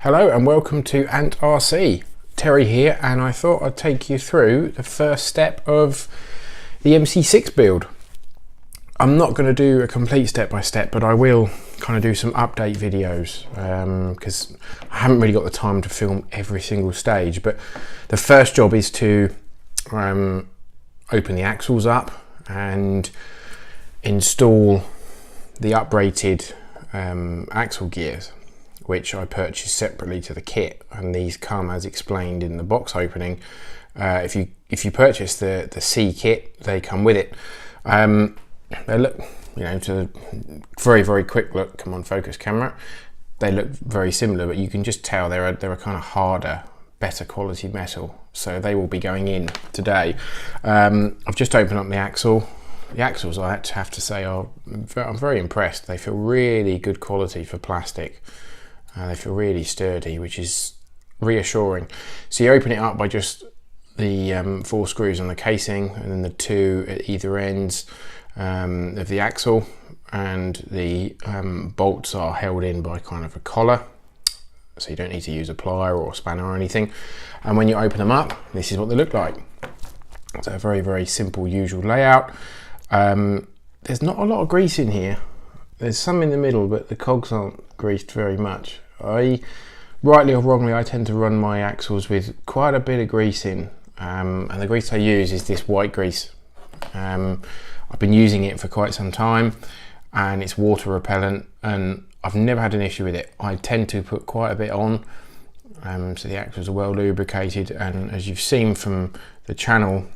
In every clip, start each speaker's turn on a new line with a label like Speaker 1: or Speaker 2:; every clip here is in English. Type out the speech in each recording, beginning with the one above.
Speaker 1: Hello and welcome to Ant RC. Terry here, and I thought I'd take you through the first step of the MC6 build. I'm not going to do a complete step-by-step, but I will kind of do some update videos because I haven't really got the time to film every single stage. But the first job is to open the axles up and install the uprated axle gears, which I purchased separately to the kit, and these come as explained in the box opening. If you purchase the C kit, they come with it. They look, to a very quick look, come on focus camera, they look very similar, but you can just tell they're a kind of harder, better quality metal, so they will be going in today. I've just opened up the axle. The axles, I have to say, I'm very impressed. They feel really good quality for plastic. They feel really sturdy, which is reassuring. So you open it up by just the 4 screws on the casing, and then the 2 at either ends of the axle, and the bolts are held in by kind of a collar, so you don't need to use a plier or a spanner or anything. And when you open them up, this is what they look like. So a very simple, usual layout. There's not a lot of grease in here. There's some in the middle, but the cogs aren't greased very much. Rightly or wrongly, I tend to run my axles with quite a bit of grease in, and the grease I use is this white grease. I've been using it for quite some time, and it's water repellent, and I've never had an issue with it. I tend to put quite a bit on, so the axles are well lubricated, and as you've seen from the channel,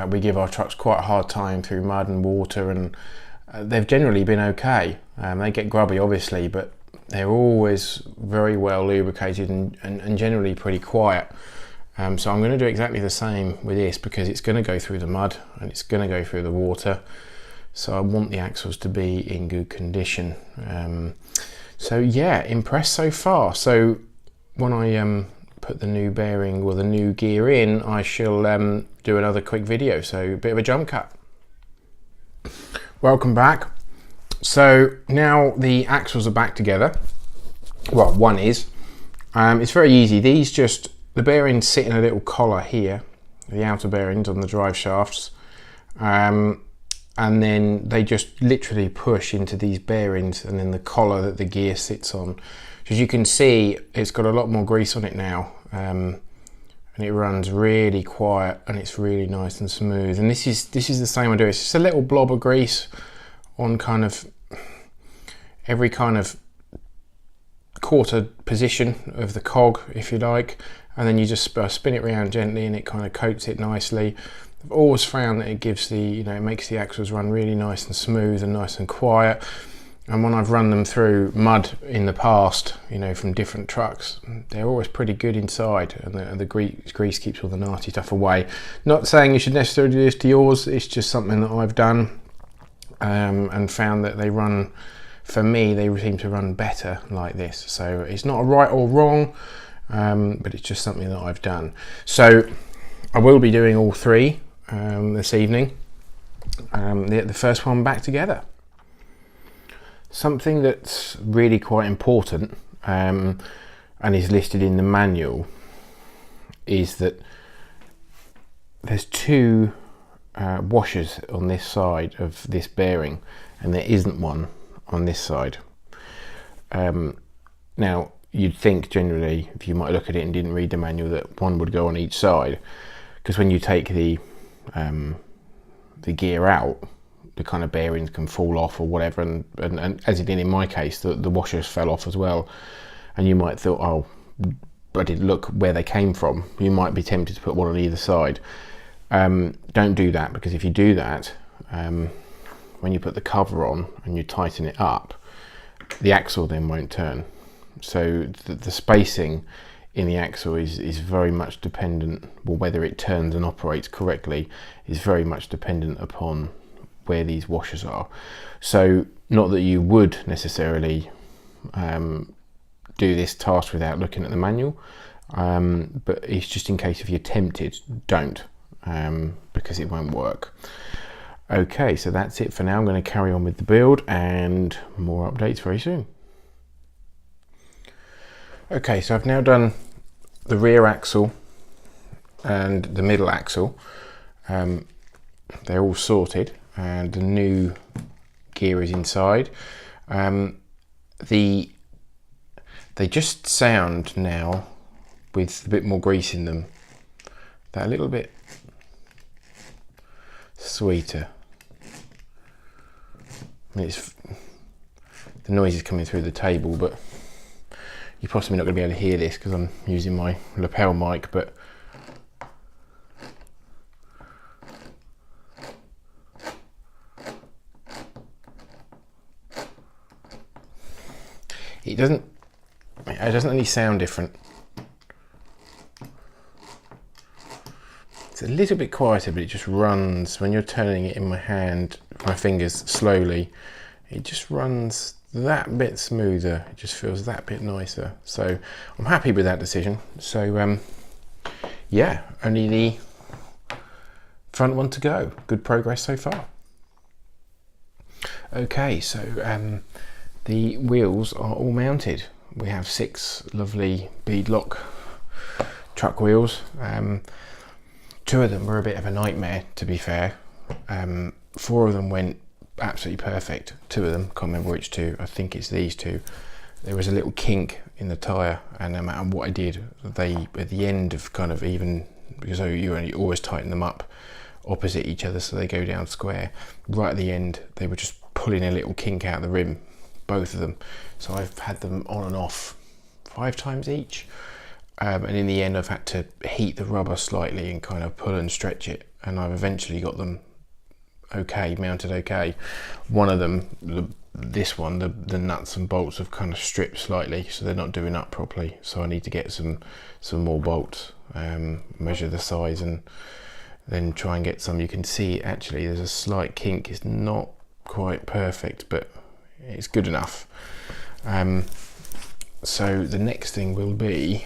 Speaker 1: we give our trucks quite a hard time through mud and water, and they've generally been okay. They get grubby obviously, but they're always very well lubricated and generally pretty quiet. So I'm going to do exactly the same with this, because it's going to go through the mud and it's going to go through the water. So I want the axles to be in good condition. So yeah, impressed so far. So when I put the new bearing or the new gear in, I shall do another quick video. So a bit of a jump cut. Welcome back. So now the axles are back together. Well, one is. It's very easy. The bearings sit in a little collar here, the outer bearings on the drive shafts, and then they just literally push into these bearings, and then the collar that the gear sits on. As you can see, it's got a lot more grease on it now, and it runs really quiet, and it's really nice and smooth. And this is the same I do. It's just a little blob of grease on kind of every kind of quarter position of the cog, if you like, and then you just spin it around gently, and it kind of coats it nicely. I've always found that it gives the, it makes the axles run really nice and smooth and nice and quiet. And when I've run them through mud in the past, from different trucks, they're always pretty good inside, and the grease keeps all the nasty stuff away. Not saying you should necessarily do this to yours, it's just something that I've done and found that they run, for me, they seem to run better like this. So it's not a right or wrong, but it's just something that I've done. So I will be doing all 3 this evening. The first one back together. Something that's really quite important and is listed in the manual is that there's 2 washers on this side of this bearing, and there isn't one on this side. Now you'd think generally, if you might look at it and didn't read the manual, that one would go on each side, because when you take the gear out, the kind of bearings can fall off or whatever, and as it did in my case, the washers fell off as well, and you might thought, oh, I didn't look where they came from. You might be tempted to put one on either side. Don't do that, because if you do that, when you put the cover on and you tighten it up, the axle then won't turn. So the spacing in the axle is very much dependent, well, whether it turns and operates correctly is very much dependent upon where these washers are. So not that you would necessarily do this task without looking at the manual, but it's just in case if you're tempted, don't, because it won't work. Okay, so that's it for now. I'm going to carry on with the build, and more updates very soon. Okay, so I've now done the rear axle and the middle axle. They're all sorted and the new gear is inside. They just sound now with a bit more grease in them. They're a little bit sweeter. I mean, the noise is coming through the table, but you're possibly not going to be able to hear this because I'm using my lapel mic, but it doesn't really sound different. It's a little bit quieter, but it just runs when you're turning it in my hand, my fingers slowly. It just runs that bit smoother. It just feels that bit nicer. So I'm happy with that decision. So yeah, only the front one to go. Good progress so far. Okay, so the wheels are all mounted. We have 6 lovely bead lock truck wheels. 2 of them were a bit of a nightmare, to be fair. 4 of them went absolutely perfect. 2 of them, can't remember which 2, I think it's these 2. There was a little kink in the tyre, and no matter what I did, they, at the end of kind of even, because you only always tighten them up opposite each other so they go down square, right at the end they were just pulling a little kink out of the rim, both of them. So I've had them on and off 5 times each. And in the end I've had to heat the rubber slightly and kind of pull and stretch it, and I've eventually got them okay, mounted okay. One of them, this one, the nuts and bolts have kind of stripped slightly, so they're not doing up properly, so I need to get some more bolts, measure the size and then try and get some. You can see actually there's a slight kink. It's not quite perfect, but it's good enough. So the next thing will be,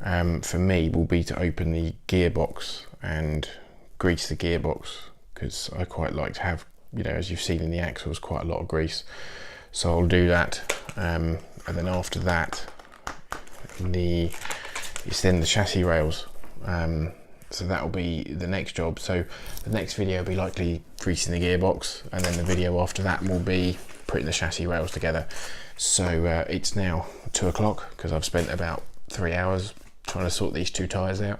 Speaker 1: for me, will be to open the gearbox and grease the gearbox, because I quite like to have, you know, as you've seen in the axles, quite a lot of grease. So I'll do that, and then after that, it's then the chassis rails. So that will be the next job. So the next video will be likely greasing the gearbox, and then the video after that will be putting the chassis rails together. So it's now 2 o'clock because I've spent about 3 hours trying to sort these 2 tyres out.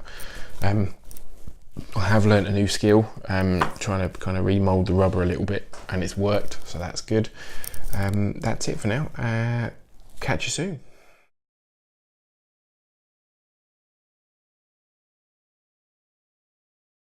Speaker 1: I have learnt a new skill, trying to kind of remold the rubber a little bit, and it's worked, so that's good. That's it for now. Catch you soon.